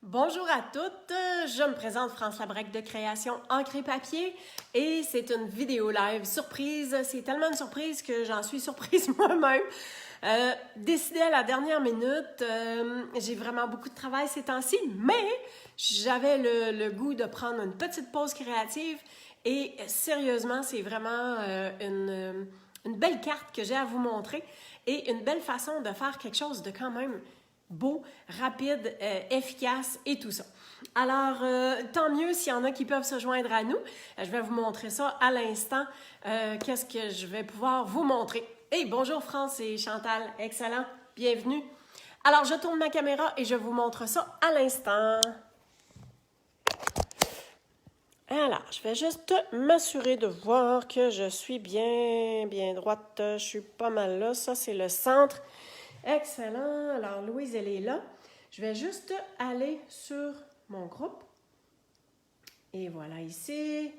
Bonjour à toutes, je me présente France Labrec de Création Encre et Papier et c'est une vidéo live surprise. C'est tellement une surprise que j'en suis surprise moi-même. Décidé à la dernière minute, j'ai vraiment beaucoup de travail ces temps-ci, mais j'avais le goût de prendre une petite pause créative et sérieusement, c'est vraiment une belle carte que j'ai à vous montrer et une belle façon de faire quelque chose de quand même beau, rapide, efficace et tout ça. Alors, tant mieux s'il y en a qui peuvent se joindre à nous. Je vais vous montrer ça à l'instant. Qu'est-ce que je vais pouvoir vous montrer? Hey, bonjour France et Chantal, excellent, bienvenue. Alors, je tourne ma caméra et je vous montre ça à l'instant. Alors, je vais juste m'assurer de voir que je suis bien droite. Je suis pas mal là. Ça, c'est le centre. Excellent. Alors, Louise, elle est là. Je vais juste aller sur mon groupe. Et voilà ici.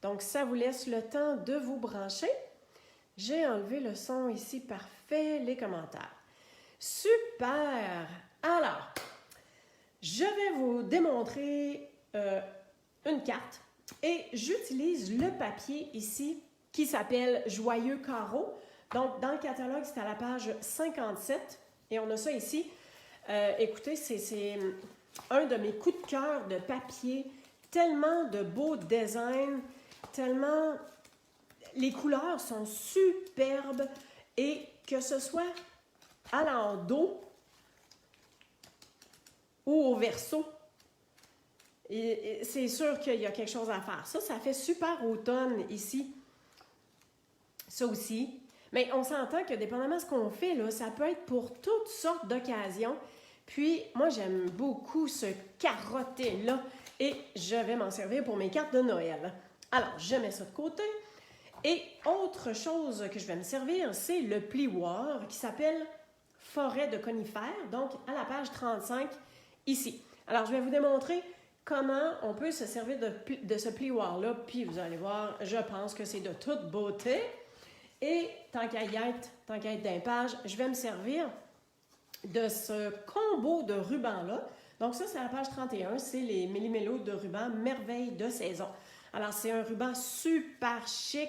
Donc, ça vous laisse le temps de vous brancher. J'ai enlevé le son ici. Parfait. Les commentaires. Super. Alors, je vais vous démontrer une carte. Et j'utilise le papier ici qui s'appelle Joyeux Carreau. Donc, dans le catalogue, c'est à la page 57 et on a ça ici. Écoutez, c'est un de mes coups de cœur de papier. Tellement de beaux designs, tellement... Les couleurs sont superbes et que ce soit à l'endos ou au verso, et c'est sûr qu'il y a quelque chose à faire. Ça fait super automne ici. Ça aussi. Mais on s'entend que dépendamment de ce qu'on fait, là, ça peut être pour toutes sortes d'occasions. Puis, moi, j'aime beaucoup ce carotté-là et je vais m'en servir pour mes cartes de Noël. Alors, je mets ça de côté. Et autre chose que je vais me servir, c'est le plioir qui s'appelle Forêt de conifères, donc à la page 35 ici. Alors, je vais vous démontrer comment on peut se servir de ce plioir-là. Puis, vous allez voir, je pense que c'est de toute beauté. Et tant qu'à y être d'un page, je vais me servir de ce combo de rubans-là. Donc ça, c'est à la page 31, c'est les méli-mélos de ruban Merveille de saison. Alors, c'est un ruban super chic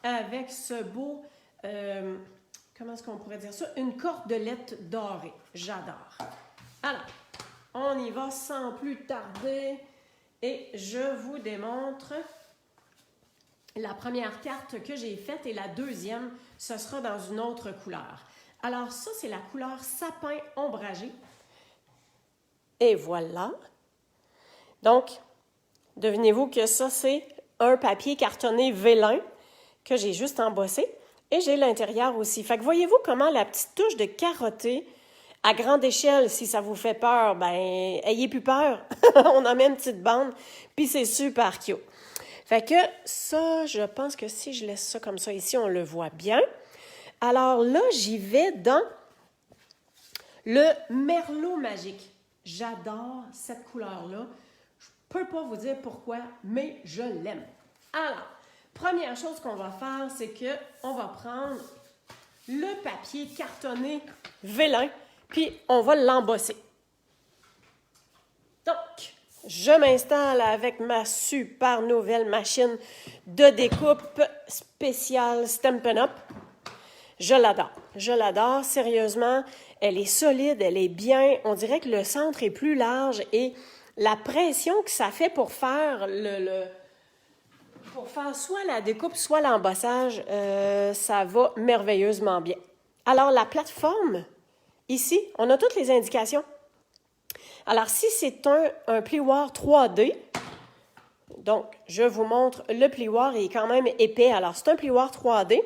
avec ce beau, comment est-ce qu'on pourrait dire ça? Une cordelette dorée. J'adore. Alors, on y va sans plus tarder et je vous démontre... La première carte que j'ai faite et la deuxième, ce sera dans une autre couleur. Alors ça, c'est la couleur sapin ombragé. Et voilà. Donc, devinez-vous que ça, c'est un papier cartonné vélin que j'ai juste embossé. Et j'ai l'intérieur aussi. Fait que voyez-vous comment la petite touche de carotté à grande échelle, si ça vous fait peur, ben ayez plus peur. On en met une petite bande, puis c'est super cute. Fait que ça, je pense que si je laisse ça comme ça ici, on le voit bien. Alors là, j'y vais dans le merlot magique. J'adore cette couleur-là. Je ne peux pas vous dire pourquoi, mais je l'aime. Alors, première chose qu'on va faire, c'est qu'on va prendre le papier cartonné vélin, puis on va l'embosser. Donc... Je m'installe avec ma super nouvelle machine de découpe spéciale Stampin' Up. Je l'adore, sérieusement. Elle est solide, elle est bien. On dirait que le centre est plus large et la pression que ça fait pour faire pour faire soit la découpe, soit l'embossage, ça va merveilleusement bien. Alors, la plateforme, ici, on a toutes les indications. Alors, si c'est un plioir 3D, donc je vous montre, le plioir est quand même épais. Alors, c'est un plioir 3D.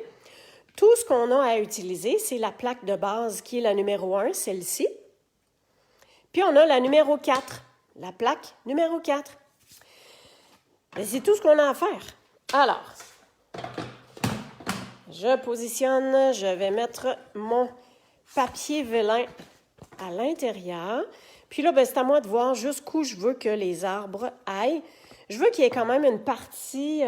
Tout ce qu'on a à utiliser, c'est la plaque de base qui est la numéro 1, celle-ci. Puis, on a la numéro 4, la plaque numéro 4. Et c'est tout ce qu'on a à faire. Alors, je positionne, je vais mettre mon papier vélin à l'intérieur. Puis là, ben, c'est à moi de voir jusqu'où je veux que les arbres aillent. Je veux qu'il y ait quand même une partie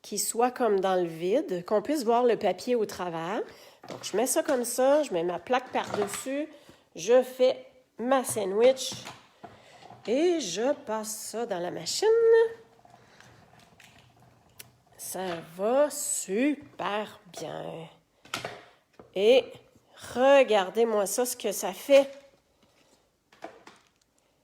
qui soit comme dans le vide, qu'on puisse voir le papier au travers. Donc, je mets ça comme ça, je mets ma plaque par-dessus, je fais ma sandwich Et je passe ça dans la machine. Ça va super bien. Et regardez-moi ça, ce que ça fait.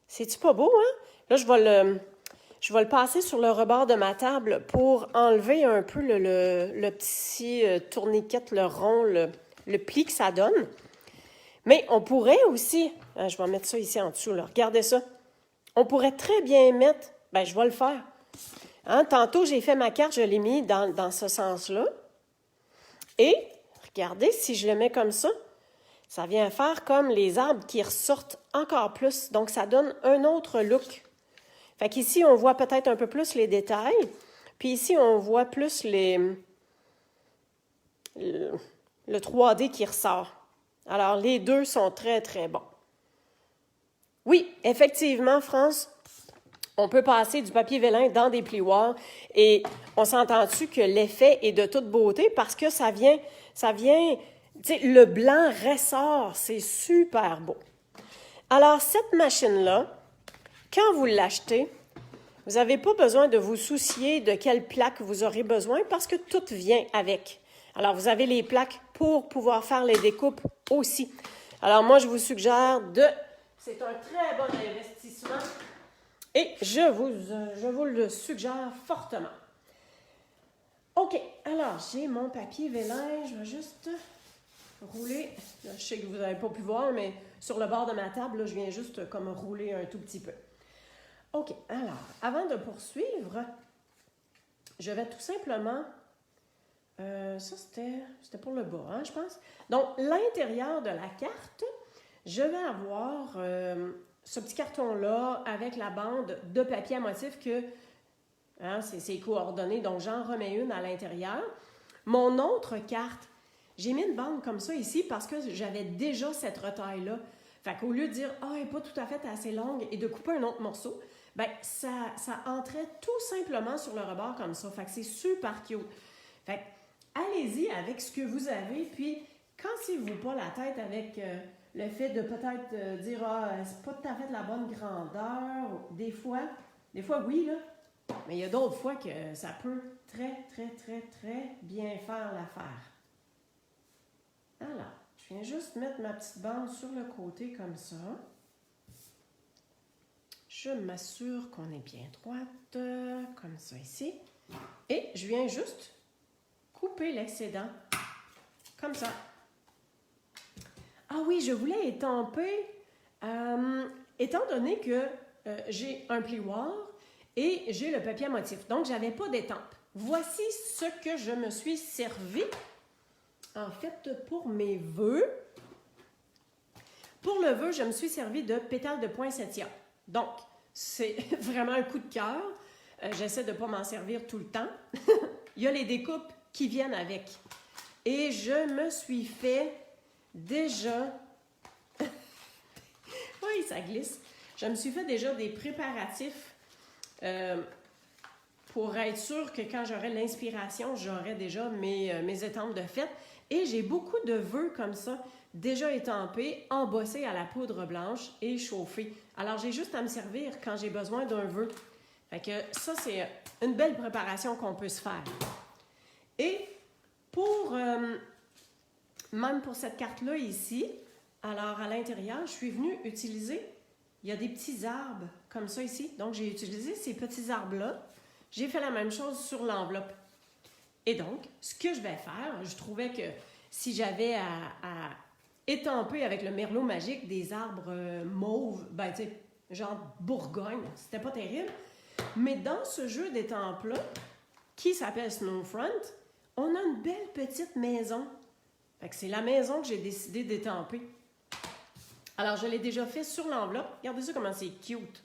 C'est-tu pas beau, hein? Là, je vais le passer sur le rebord de ma table pour enlever un peu le petit tourniquet, le rond, le pli que ça donne. Mais on pourrait aussi, je vais mettre ça ici en dessous, là. Regardez ça. On pourrait très bien mettre, je vais le faire. Hein, tantôt, j'ai fait ma carte, je l'ai mis dans ce sens-là. Et, regardez, si je le mets comme ça vient faire comme les arbres qui ressortent encore plus. Donc, ça donne un autre look. Fait qu'ici, on voit peut-être un peu plus les détails. Puis ici, on voit plus le 3D qui ressort. Alors, les deux sont très, très bons. Oui, effectivement, France, on peut passer du papier vélin dans des plioirs et on s'entend-tu que l'effet est de toute beauté parce que ça vient, tu sais, le blanc ressort, c'est super beau. Alors, cette machine-là, quand vous l'achetez, vous n'avez pas besoin de vous soucier de quelle plaque vous aurez besoin parce que tout vient avec. Alors, vous avez les plaques pour pouvoir faire les découpes aussi. Alors, moi, je vous suggère c'est un très bon investissement et je vous le suggère fortement. OK, alors, j'ai mon papier vélin. Je vais juste rouler. Là, je sais que vous n'avez pas pu voir, mais sur le bord de ma table, là, je viens juste comme rouler un tout petit peu. OK, alors, avant de poursuivre, je vais tout simplement... ça, c'était pour le bas, hein, je pense. Donc, l'intérieur de la carte, je vais avoir ce petit carton-là avec la bande de papier à motif que c'est coordonné. Donc, j'en remets une à l'intérieur. Mon autre carte, j'ai mis une bande comme ça ici parce que j'avais déjà cette retaille-là. Fait qu'au lieu de dire « Ah, elle n'est pas tout à fait assez longue » et de couper un autre morceau, ça entrait tout simplement sur le rebord comme ça. Fait que c'est super cute. Fait que allez-y avec ce que vous avez, puis cassez-vous pas la tête avec le fait de peut-être dire « Ah, c'est pas tout à fait la bonne grandeur ». Des fois, oui, là, mais il y a d'autres fois que ça peut très, très, très, très bien faire l'affaire. Alors, je viens juste mettre ma petite bande sur le côté comme ça. Je m'assure qu'on est bien droite, comme ça ici. Et je viens juste couper l'excédent, comme ça. Ah oui, je voulais étamper, étant donné que j'ai un plioir et j'ai le papier à motif. Donc, je n'avais pas d'étampe. Voici ce que je me suis servi, en fait, pour mes vœux. Pour le vœu, je me suis servi de pétales de poinsettia. Donc, c'est vraiment un coup de cœur. J'essaie de ne pas m'en servir tout le temps. Il y a les découpes qui viennent avec. Et je me suis fait déjà... oui, ça glisse. Je me suis fait déjà des préparatifs pour être sûre que quand j'aurai l'inspiration, j'aurai déjà mes étampes de fête. Et j'ai beaucoup de vœux comme ça, déjà étampés, embossés à la poudre blanche et chauffés. Alors, j'ai juste à me servir quand j'ai besoin d'un vœu. Fait que ça, c'est une belle préparation qu'on peut se faire. Et même pour cette carte-là ici, alors à l'intérieur, je suis venue utiliser, il y a des petits arbres comme ça ici. Donc, j'ai utilisé ces petits arbres-là. J'ai fait la même chose sur l'enveloppe. Et donc, ce que je vais faire, je trouvais que si j'avais à étamper avec le merlot magique des arbres mauves, tu sais, genre Bourgogne, c'était pas terrible. Mais dans ce jeu d'étampes-là, qui s'appelle Snowfront, on a une belle petite maison. Fait que c'est la maison que j'ai décidé d'étamper. Alors, je l'ai déjà fait sur l'enveloppe. Regardez ça comment c'est cute.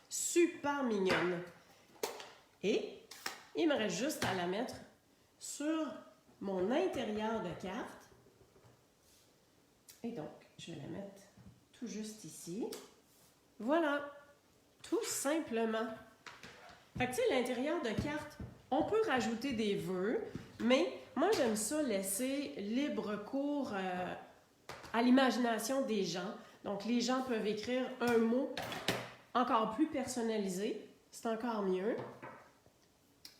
Super mignonne. Et il me reste juste à la mettre sur mon intérieur de carte. Et donc, je vais la mettre tout juste ici. Voilà. Tout simplement. Fait que tu sais, l'intérieur de carte, on peut rajouter des vœux, mais moi, j'aime ça laisser libre cours à l'imagination des gens. Donc, les gens peuvent écrire un mot encore plus personnalisé. C'est encore mieux.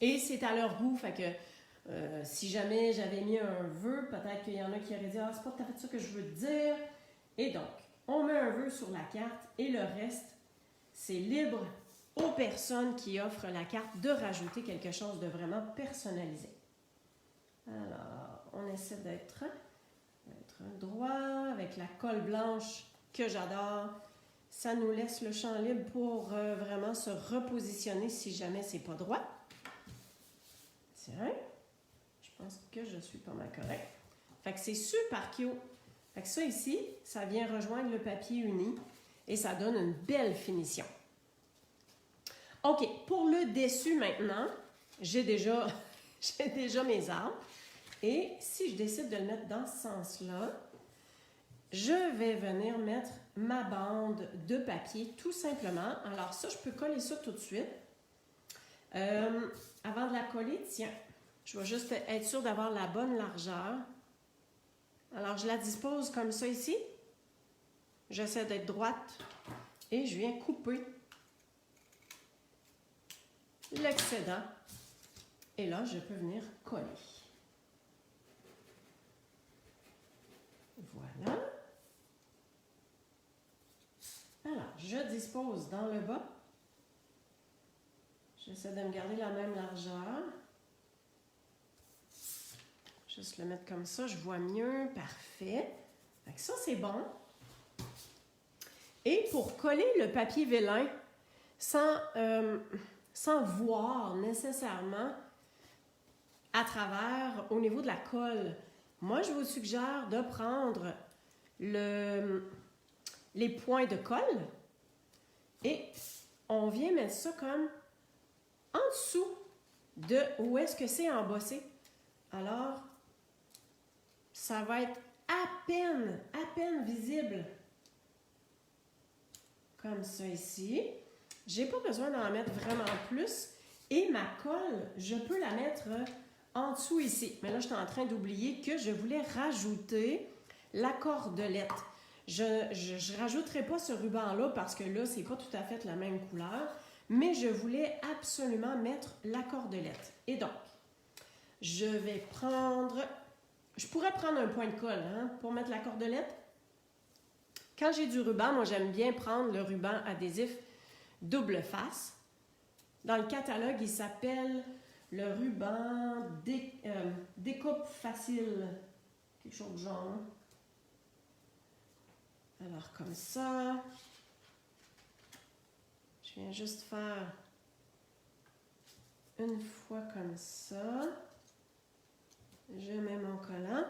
Et c'est à leur goût, fait que si jamais j'avais mis un vœu, peut-être qu'il y en a qui auraient dit « Ah, c'est pas tout à fait ça que je veux te dire. » Et donc, on met un vœu sur la carte et le reste, c'est libre aux personnes qui offrent la carte de rajouter quelque chose de vraiment personnalisé. Alors, on essaie d'être droit avec la colle blanche que j'adore. Ça nous laisse le champ libre pour vraiment se repositionner si jamais c'est pas droit. Tiens, je pense que je suis pas mal correct. Fait que c'est super cute. Fait que ça ici, ça vient rejoindre le papier uni et ça donne une belle finition. OK, pour le dessus maintenant, j'ai déjà mes arbres. Et si je décide de le mettre dans ce sens-là, je vais venir mettre ma bande de papier tout simplement. Alors ça, je peux coller ça tout de suite. Avant de la coller, tiens, je vais juste être sûre d'avoir la bonne largeur. Alors, je la dispose comme ça ici. J'essaie d'être droite et je viens couper l'excédent. Et là, je peux venir coller. Voilà. Alors, je dispose dans le bas. J'essaie de me garder la même largeur. Juste le mettre comme ça, je vois mieux. Parfait. Fait que ça, c'est bon. Et pour coller le papier vélin, sans voir nécessairement à travers au niveau de la colle, moi, je vous suggère de prendre les points de colle et on vient mettre ça comme en dessous de où est-ce que c'est embossé. Alors, ça va être à peine visible. Comme ça ici. J'ai pas besoin d'en mettre vraiment plus. Et ma colle, je peux la mettre en dessous ici. Mais là, je suis en train d'oublier que je voulais rajouter la cordelette. Je ne rajouterai pas ce ruban-là parce que là, c'est pas tout à fait la même couleur. Mais je voulais absolument mettre la cordelette. Et donc, je vais prendre... Je pourrais prendre un point de colle pour mettre la cordelette. Quand j'ai du ruban, moi, j'aime bien prendre le ruban adhésif double face. Dans le catalogue, il s'appelle le ruban découpe facile. Quelque chose de genre. Alors, comme ça. Je viens juste faire une fois comme ça. Je mets mon collant.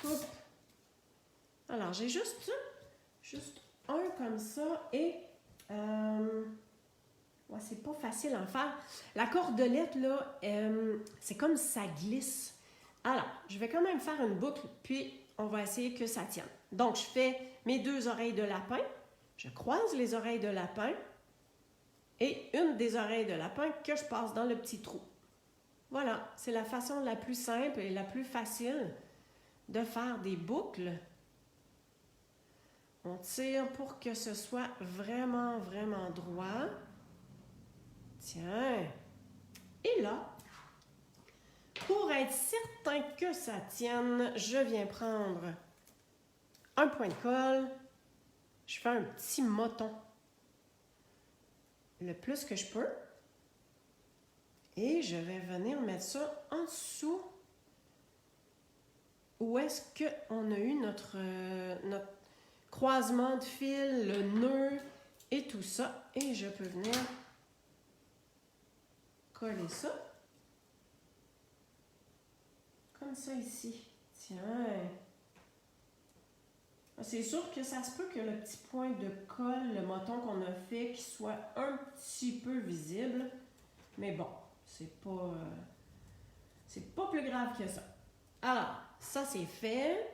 Coupe. Alors, j'ai juste un comme ça et ouais, c'est pas facile à en faire. La cordelette, là, c'est comme ça glisse. Alors, je vais quand même faire une boucle, puis on va essayer que ça tienne. Donc, je fais mes 2 oreilles de lapin. Je croise les oreilles de lapin et une des oreilles de lapin que je passe dans le petit trou. Voilà, c'est la façon la plus simple et la plus facile de faire des boucles. On tire pour que ce soit vraiment, vraiment droit. Tiens. Et là, pour être certain que ça tienne, je viens prendre un point de colle. Je fais un petit moton. Le plus que je peux. Et je vais venir mettre ça en dessous. Où est-ce qu'on a eu notre croisement de fil, le nœud et tout ça. Et je peux venir coller ça. Comme ça ici. Tiens. C'est sûr que ça se peut que le petit point de colle, le moton qu'on a fait, qu'il soit un petit peu visible. Mais bon, c'est pas plus grave que ça. Alors, ça c'est fait.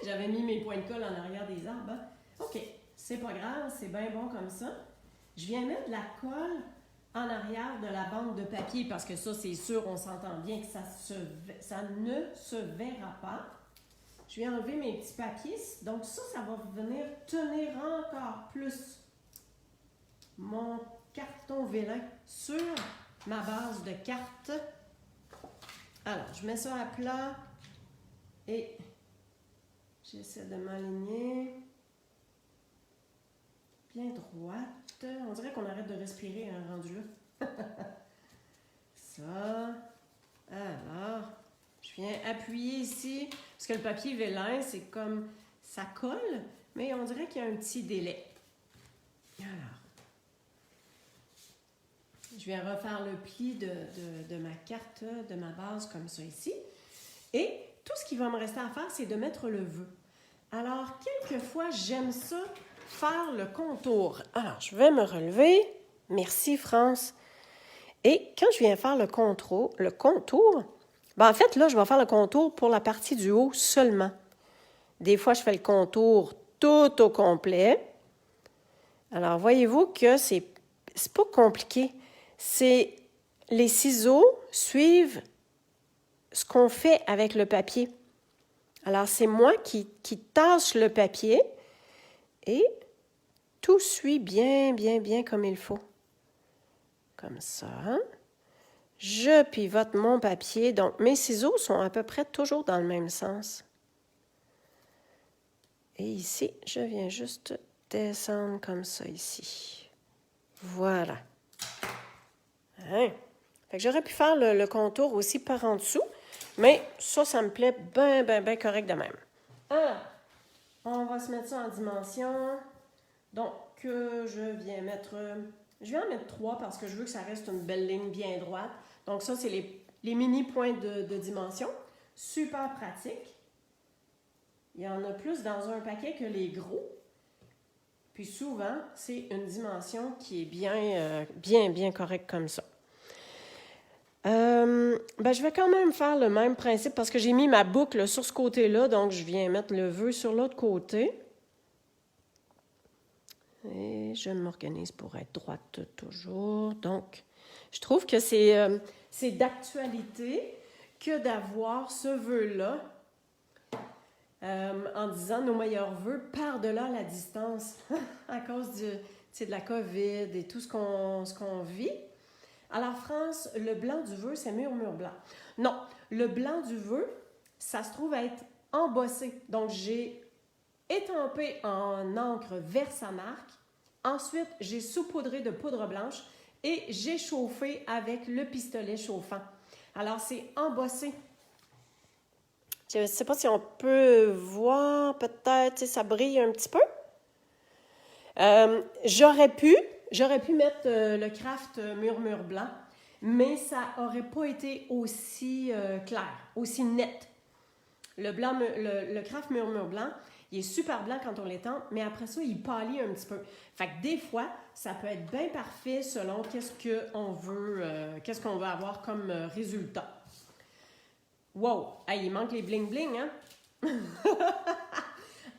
J'avais mis mes points de colle en arrière des arbres. Hein? OK, c'est pas grave, c'est bien bon comme ça. Je viens mettre la colle en arrière de la bande de papier parce que ça, c'est sûr, on s'entend bien que ça ne se verra pas. je vais enlever mes petits papiers. Donc ça va venir tenir encore plus mon carton vélin sur ma base de cartes. Alors, je mets ça à plat et j'essaie de m'aligner bien droite. On dirait qu'on arrête de respirer un rendu là. Ça. Alors, je viens appuyer ici, parce que le papier vélin, c'est comme ça colle, mais on dirait qu'il y a un petit délai. Alors, je viens refaire le pli de ma carte, de ma base, comme ça ici. Et tout ce qui va me rester à faire, c'est de mettre le vœu. Alors, quelquefois, j'aime ça, faire le contour. Alors, je vais me relever. Merci, France. Et quand je viens faire le contour, ben en fait, là, je vais faire le contour pour la partie du haut seulement. Des fois, je fais le contour tout au complet. Alors, voyez-vous que c'est pas compliqué. C'est les ciseaux suivent ce qu'on fait avec le papier. Alors, c'est moi qui tasse le papier et tout suit bien, bien, bien comme il faut. Comme ça. Je pivote mon papier. Donc, mes ciseaux sont à peu près toujours dans le même sens. Et ici, je viens juste descendre comme ça ici. Voilà. Hein? Fait que j'aurais pu faire le contour aussi par en dessous, mais ça me plaît bien, bien, bien correct de même. Alors, on va se mettre ça en dimension. Donc, je viens en mettre 3 parce que je veux que ça reste une belle ligne bien droite. Donc, ça, c'est les mini points de dimension. Super pratique. Il y en a plus dans un paquet que les gros. Puis souvent, c'est une dimension qui est bien, bien, bien correcte comme ça. Je vais quand même faire le même principe parce que j'ai mis ma boucle sur ce côté-là. Donc, je viens mettre le vœu sur l'autre côté. Et je m'organise pour être droite toujours. Donc, je trouve que c'est d'actualité que d'avoir ce vœu-là en disant nos meilleurs vœux par-delà la distance à cause de la COVID et tout ce qu'on vit. Alors, France, le blanc du vœu, c'est murmure blanc. Non, le blanc du vœu, ça se trouve être embossé. Donc, j'ai étampé en encre Versamark. Ensuite, j'ai saupoudré de poudre blanche et j'ai chauffé avec le pistolet chauffant. Alors, c'est embossé. Je ne sais pas si on peut voir, peut-être, ça brille un petit peu. J'aurais pu mettre le craft murmure blanc, mais ça n'aurait pas été aussi clair, aussi net. Le craft murmure blanc, il est super blanc quand on l'étend, mais après ça, il pâlit un petit peu. Fait que des fois, ça peut être bien parfait selon qu'est-ce qu'on veut avoir comme résultat. Wow! Hey, il manque les bling-bling, hein?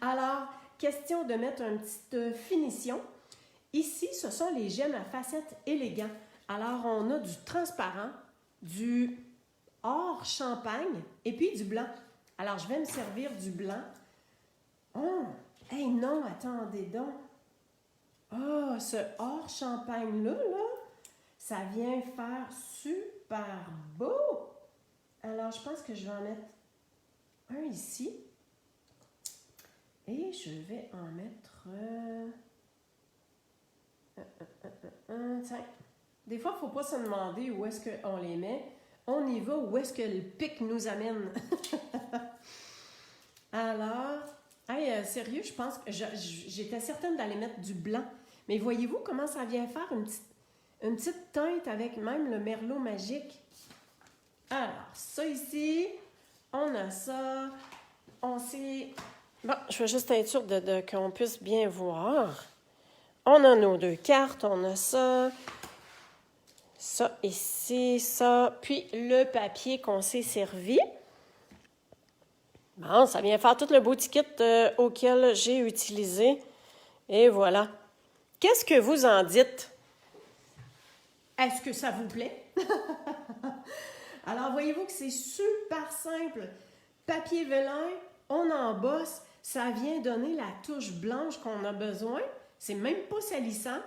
Alors, question de mettre une petite finition. Ici, ce sont les gemmes à facettes élégants. Alors, on a du transparent, du or champagne et puis du blanc. Alors, je vais me servir du blanc. Oh! Hey, non, attendez donc. Oh, ce or champagne-là, ça vient faire super beau. Alors, je pense que je vais en mettre un ici. Et je vais en mettre... tiens, des fois, il ne faut pas se demander où est-ce qu'on les met. On y va où est-ce que le pic nous amène. Alors, hey, sérieux, je pense que j'étais certaine d'aller mettre du blanc. Mais voyez-vous comment ça vient faire une petite teinte avec même le merlot magique? Alors, ça ici, on a ça. Bon, je vais juste être sûre qu'on puisse bien voir. On a nos 2 cartes, on a ça. Ça ici, ça. Puis le papier qu'on s'est servi. Bon, ça vient faire tout le beau ticket auquel j'ai utilisé. Et voilà. Qu'est-ce que vous en dites? Est-ce que ça vous plaît? Alors, voyez-vous que c'est super simple. Papier vélin, on embosse, ça vient donner la touche blanche qu'on a besoin. C'est même pas salissant.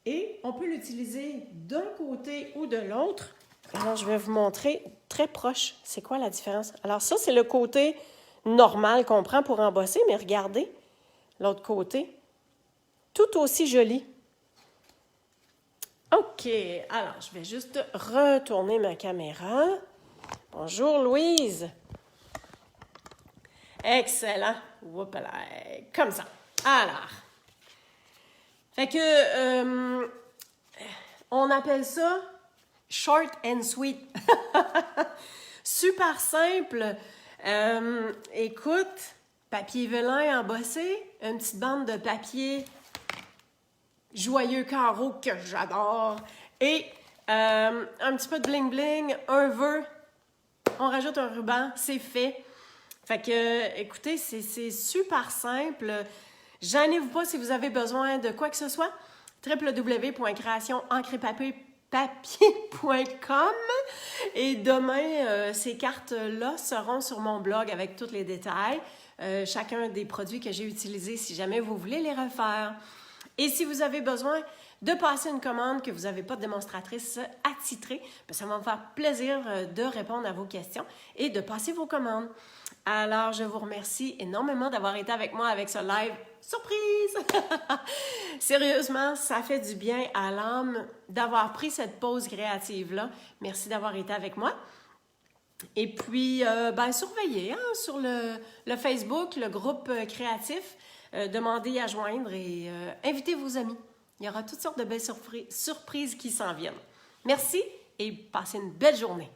Et on peut l'utiliser d'un côté ou de l'autre. Alors, je vais vous montrer très proche. C'est quoi la différence? Alors, ça, c'est le côté normal qu'on prend pour embosser, mais regardez l'autre côté. Tout aussi joli. OK. Alors, je vais juste retourner ma caméra. Bonjour, Louise. Excellent. Whoopala. Comme ça. Alors. Fait que, on appelle ça short and sweet. Super simple. Écoute, papier velin embossé, une petite bande de papier joyeux carreau que j'adore et un petit peu de bling-bling, un vœu. On rajoute un ruban, c'est fait. Fait que, écoutez, c'est super simple. Gênez-vous pas si vous avez besoin de quoi que ce soit. www.creationencrepapier.com et demain, ces cartes-là seront sur mon blog avec tous les détails. Chacun des produits que j'ai utilisés si jamais vous voulez les refaire. Et si vous avez besoin de passer une commande, que vous n'avez pas de démonstratrice attitrée, bien, ça va me faire plaisir de répondre à vos questions et de passer vos commandes. Alors, je vous remercie énormément d'avoir été avec moi avec ce live surprise! Sérieusement, ça fait du bien à l'âme d'avoir pris cette pause créative-là. Merci d'avoir été avec moi. Et puis, surveillez sur le Facebook, le groupe créatif. Demandez à joindre et invitez vos amis. Il y aura toutes sortes de belles surprises qui s'en viennent. Merci et passez une belle journée.